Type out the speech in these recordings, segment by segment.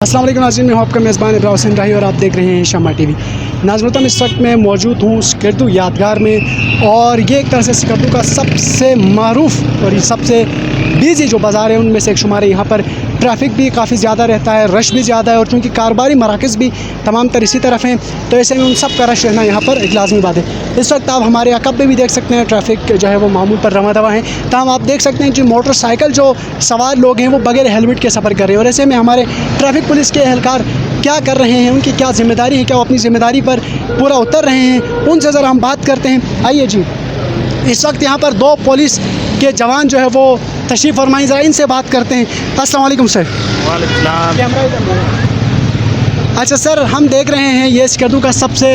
अस्सलाम वालेकुम नाज़रीन, मैं हूं आपका मेज़बान इब्राहिम हुसैन राही और आप देख रहे हैं शम्मा टीवी। नाज़रीन, इस वक्त मैं मौजूद हूं स्कर्दू यादगार में और ये एक तरह से स्कर्दू का सबसे मारूफ और ये सबसे बिजी जो बाज़ार है उनमें से एक शुमार है। यहाँ पर ट्रैफिक भी काफ़ी ज़्यादा रहता है, रश भी ज़्यादा है और चूँकि कारोबारी मराकज़ भी तमाम तर इसी तरफ हैं तो ऐसे में उन सब का रश रहना यहाँ पर एक लाजमी बात है। इस वक्त आप हमारे अकब में भी देख सकते हैं ट्रैफिक जो है वो मामूल पर रवा दवा है। तमाम आप देख सकते हैं कि मोटरसाइकिल जो सवार लोग हैं वो बगैर हेलमेट के सफ़र कर रहे हैं और ऐसे में हमारे ट्रैफिक पुलिस के एहलकार क्या कर रहे हैं, उनकी क्या ज़िम्मेदारी है, क्या वो अपनी ज़िम्मेदारी पर पूरा उतर रहे हैं, उनसे ज़रा हम बात करते हैं। आइए जी, इस वक्त यहाँ पर दो पुलिस के जवान जो है वो तशरीफ़ फरमाई, ज़रा इनसे बात करते हैं। अस्सलाम वालेकुम सर। अच्छा सर, हम देख रहे हैं ये स्कर्दू का सबसे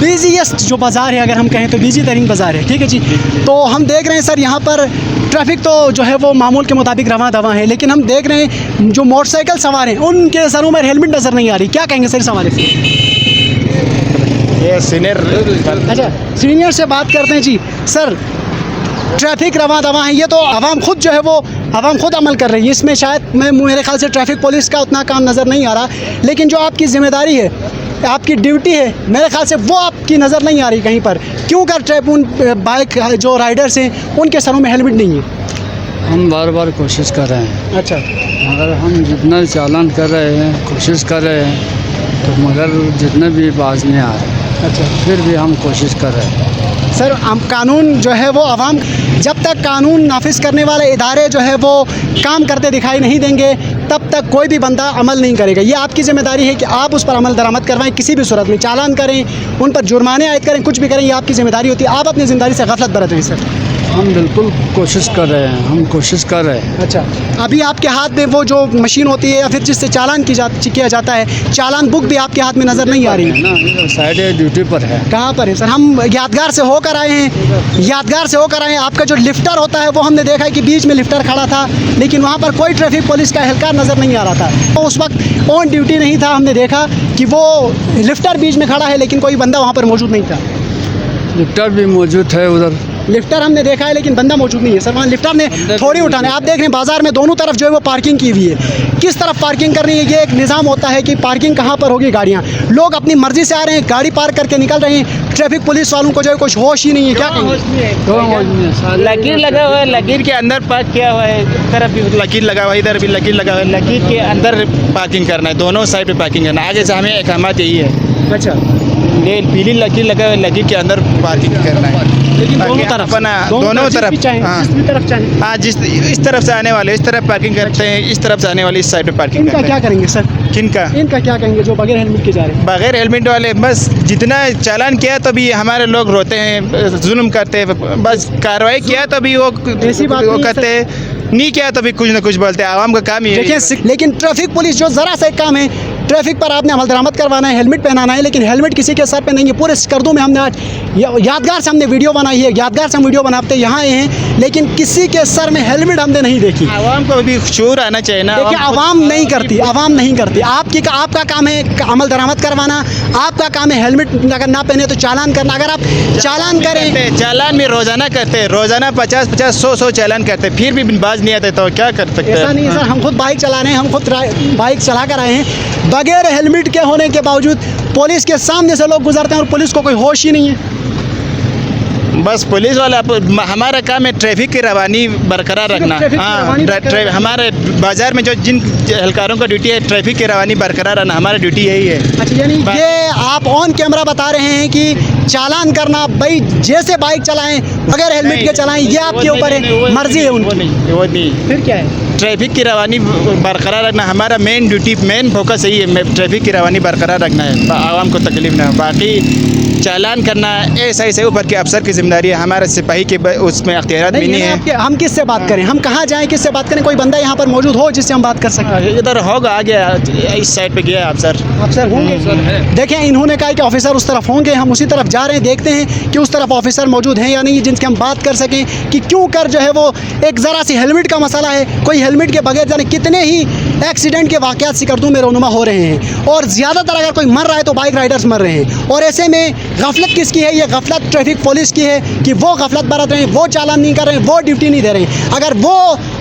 बिजीएस्ट जो बाज़ार है, अगर हम कहें तो बिजी तरीन बाज़ार है, ठीक है जी। तो हम देख रहे हैं सर यहाँ पर ट्रैफिक तो जो है वो मामूल के मुताबिक रवा दवा है, लेकिन हम देख रहे हैं जो मोटरसाइकिल सवार हैं उनके सरों में हेलमेट नज़र नहीं आ रही। क्या कहेंगे सर इस हवाले से? ये सीनियर। अच्छा, सीनियर से बात करते हैं जी। सर, ट्रैफिक रवा दवा है, ये तो आवाम खुद जो है वो आवाम खुद अमल कर रही है, इसमें शायद मेरे ख्याल से ट्रैफिक पुलिस का उतना काम नज़र नहीं आ रहा, लेकिन जो आपकी ज़िम्मेदारी है, आपकी ड्यूटी है, मेरे ख्याल से वो आपकी नज़र नहीं आ रही कहीं पर। क्यों कर उन बाइक जो राइडर्स हैं उनके सरों में हेलमेट नहीं है? हम बार बार कोशिश कर रहे हैं। अच्छा, मगर हम जितना चालान कर रहे हैं, कोशिश कर रहे हैं, तो मगर जितने भी बाज नहीं आ रहे। अच्छा, फिर भी हम कोशिश कर रहे हैं। सर कानून जो है वो आवाम, जब तक कानून नाफिज करने वाले इदारे जो है वो काम करते दिखाई नहीं देंगे तब तक कोई भी बंदा अमल नहीं करेगा। ये आपकी ज़िम्मेदारी है कि आप उस पर अमल दरामद करवाएं, किसी भी सूरत में चालान करें, उन पर जुर्माने आयद करें, कुछ भी करें, ये आपकी ज़िम्मेदारी होती है। आप अपनी ज़िम्मेदारी से गफलत बरत रहे हैं सर। हम बिल्कुल कोशिश कर रहे हैं, हम कोशिश कर रहे हैं। अच्छा, अभी आपके हाथ में वो जो मशीन होती है या फिर जिससे चालान किया जाता है, चालान बुक भी आपके हाथ में नज़र नहीं आ रही है ना, इधर साइड ड्यूटी पर है। कहाँ पर है सर? हम यादगार से होकर आए हैं, यादगार से होकर आए हैं। आपका जो लिफ्टर होता है वो हमने देखा है कि बीच में लिफ्टर खड़ा था, लेकिन वहाँ पर कोई ट्रैफिक पुलिस का एहलकार नज़र नहीं आ रहा था। तो उस वक्त ऑन ड्यूटी नहीं था, हमने देखा कि वो लिफ्टर बीच में खड़ा है लेकिन कोई बंदा वहाँ पर मौजूद नहीं था। लिफ्टर भी मौजूद है उधर, लिफ्टर हमने देखा है लेकिन बंदा मौजूद नहीं है सर। वहाँ लिफ्टर ने थोड़ी उठाने, आप देख रहे हैं बाज़ार में दोनों तरफ जो है वो पार्किंग की हुई है। किस तरफ पार्किंग करनी है, ये एक निज़ाम होता है कि पार्किंग कहाँ पर होगी। गाड़ियाँ, लोग अपनी मर्ज़ी से आ रहे हैं, गाड़ी पार्क करके निकल रहे हैं। ट्रैफिक पुलिस वालों को जो है कुछ होश ही नहीं है। क्या कहेंगे? लकीर लगा हुआ है, लकीर के अंदर पार्क किया हुआ है, इस तरफ भी लकीर लगा हुआ है, इधर भी लकीर लगा हुआ है। लकीर के अंदर पार्किंग करना है, दोनों साइड पे पार्किंग करना है। आगे से हमें अहकामात यही है। अच्छा, ये पीली लकीर लगा हुआ है, लकीर के अंदर पार्किंग करना है, लेकिन दोनों तरफ दोनों तरफ हाँ, हाँ, जिस इस तरफ से आने वाले इस तरफ पार्किंग करते हैं, इस तरफ से आने वाले इस साइड पे पार्किंग इनका करते क्या हैं। करेंगे सर? किनका? इनका क्या कहेंगे जो बगैर हेलमेट के जा रहे हैं? बगैर हेलमेट वाले बस जितना चालान किया तो भी हमारे लोग रोते हैं, जुल्म करते हैं। बस कार्रवाई किया तो भी वो करते हैं, नहीं किया तो भी कुछ ना कुछ बोलते हैं। आवाम का काम ही है। देखिए, लेकिन ट्रैफिक पुलिस जो ज़रा सा एक काम है, ट्रैफिक पर आपने अमल दरामद करवाना है, हेलमेट पहनाना है, लेकिन हेलमेट किसी के सर पे नहीं है। पूरे स्कर्दू में हमने आज यादगार से हमने वीडियो बनाई है, यादगार से हम वीडियो बनाते यहाँ आए हैं, लेकिन किसी के सर में हेलमेट हमने नहीं देखी। आवाम को भी शूर आना चाहिए ना। देखिए, आवाम नहीं करती, आवाम नहीं करती। आपका काम है अमल दरामद करवाना, आपका काम है हेलमेट अगर ना पहने तो चालान करना। अगर आप चालान करें, चालान भी रोजाना करते हैं, रोजाना 50-50, 100-100 चालान करते हैं, फिर भी बाज नहीं आते तो क्या कर सकते हैं? ऐसा नहीं है सर, हम खुद बाइक चला रहे हैं, हम खुद बाइक चला कर आए हैं, बगैर हेलमेट के होने के बावजूद पुलिस के सामने से लोग गुजरते हैं और पुलिस को कोई होश ही नहीं है। बस पुलिस वाला हमारा काम है ट्रैफिक की रवानी बरकरार रखना। हाँ, हमारे बाजार में जो जिन एहलकारों का ड्यूटी है ट्रैफिक की रवानी बरकरार रखना, हमारा ड्यूटी यही है। अच्छा, यानी ये आप ऑन कैमरा बता रहे हैं कि चालान करना, भाई जैसे बाइक चलाएं बगैर हेलमेट के चलाएं, ये आपके ऊपर है, मर्जी है उनकी। वो नहीं, फिर क्या है? ट्रैफिक की रवानी बरकरार रखना हमारा मेन ड्यूटी, मेन फोकस यही है। ट्रैफिक की रवानी बरकरार रखना है, आवाम को तकलीफ ना। बाकी चालान करना ऐसे ऊपर के अफसर की जिम्मेदारी है, हमारे सिपाही के उसमें अख्तियार भी नहीं है। हम किससे बात करें, हम कहाँ जाएं, किससे बात करें? कोई बंदा यहाँ पर मौजूद हो जिससे हम बात कर सकें? इधर होगा, आ गया, इस साइड पे गया अफसर होंगे। देखें, इन्होंने कहा कि ऑफिसर उस तरफ होंगे, हम उसी तरफ जा रहे हैं, देखते हैं कि उस तरफ ऑफिसर मौजूद हैं या नहीं, जिनसे हम बात कर सकें कि क्यों कर जो है वो एक ज़रा सी हेलमेट का मसला है, कोई हेलमेट के बगैर जाने कितने ही एक्सीडेंट के वाक़यात सिकरदू में रोनुमा हो रहे हैं और ज़्यादातर अगर कोई मर रहा है तो बाइक राइडर्स मर रहे हैं। और ऐसे में गफलत किसकी है? ये गफलत ट्रैफिक पुलिस की है कि वो गफलत बरत रहे हैं, वो चालान नहीं कर रहे हैं, वो ड्यूटी नहीं दे रहे हैं। अगर वो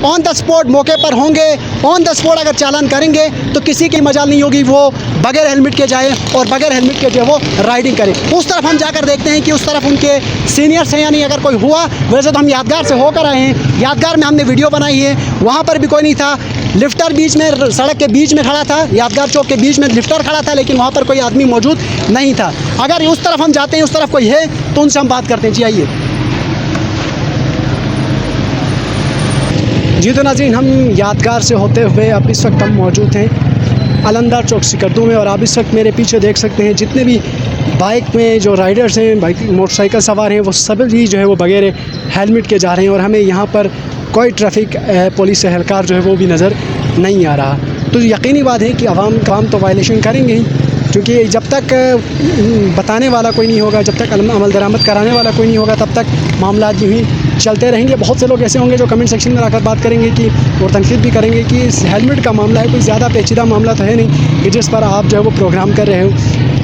ऑन द स्पॉट मौके पर होंगे, ऑन द स्पॉट अगर चालान करेंगे तो किसी की मजाल नहीं होगी वो बगैर हेलमेट के जाए और बगैर हेलमेट के जो है वो राइडिंग करें। उस तरफ हम जाकर देखते हैं कि उस तरफ उनके सीनियर्स हैं या नहीं। अगर कोई हुआ, वैसे तो हम यादगार से होकर आए हैं, यादगार में हमने वीडियो बनाई है, वहाँ पर भी कोई नहीं था। लिफ्टर बीच में, सड़क के बीच में खड़ा था, यादगार चौक के बीच में लिफ्टर खड़ा था, लेकिन वहाँ पर कोई आदमी मौजूद नहीं था। अगर उस तरफ हम जाते हैं, उस तरफ कोई है तो उनसे हम बात करते हैं। जी आइए। जी तो नाज़रीन, हम यादगार से होते हुए अब इस वक्त हम मौजूद हैं अलंदर चौक सिकरदू में और आप इस वक्त मेरे पीछे देख सकते हैं जितने भी बाइक में जो राइडर्स हैं, बाइक मोटरसाइकिल सवार हैं, वो सभी जो है वो बगैर हेलमेट के जा रहे हैं और हमें यहाँ पर कोई ट्रैफिक पुलिस एहलकार जो है वो भी नज़र नहीं आ रहा। तो यकीनी बात है कि अवाम तो वायलेशन करेंगे ही, क्योंकि जब तक बताने वाला कोई नहीं होगा, जब तक अमल दरामद कराने वाला कोई नहीं होगा, तब तक मामला यूँ ही चलते रहेंगे। बहुत से लोग ऐसे होंगे जो कमेंट सेक्शन में आकर बात करेंगे कि और तनकीद भी करेंगे कि इस हेलमेट का मामला है, कोई ज़्यादा पेचीदा मामला तो है नहीं कि जिस पर आप जो है वो प्रोग्राम कर रहे हो।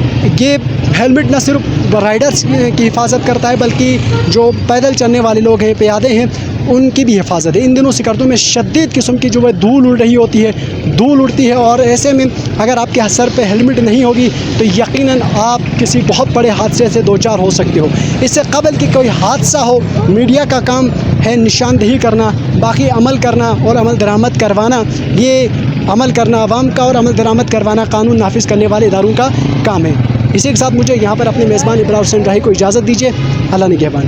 ये हेलमेट न सिर्फ राइडर्स की हिफाजत करता है, बल्कि जो पैदल चलने वाले लोग हैं, प्यादे हैं, उनकी भी हिफाजत है। इन दिनों सिकरदू में शदीद किस्म की जो है धूल उड़ रही होती है, धूल उड़ती है और ऐसे में अगर आपके सर पे हेलमेट नहीं होगी तो यकीनन आप किसी बहुत बड़े हादसे से दो चार हो सकते हो। इससे कबल कि कोई हादसा हो, मीडिया का काम है निशानदेही करना, बाकी अमल करना और अमल दरामद करवाना। ये अमल करना आवाम का और अमल दरामद करवाना कानून नाफिज करने वाले इदारों का काम है। इसी के साथ मुझे यहाँ पर अपने मेज़बान इब्रार हुसैन राही को इजाज़त दीजिए। अल्लाह निगहबान।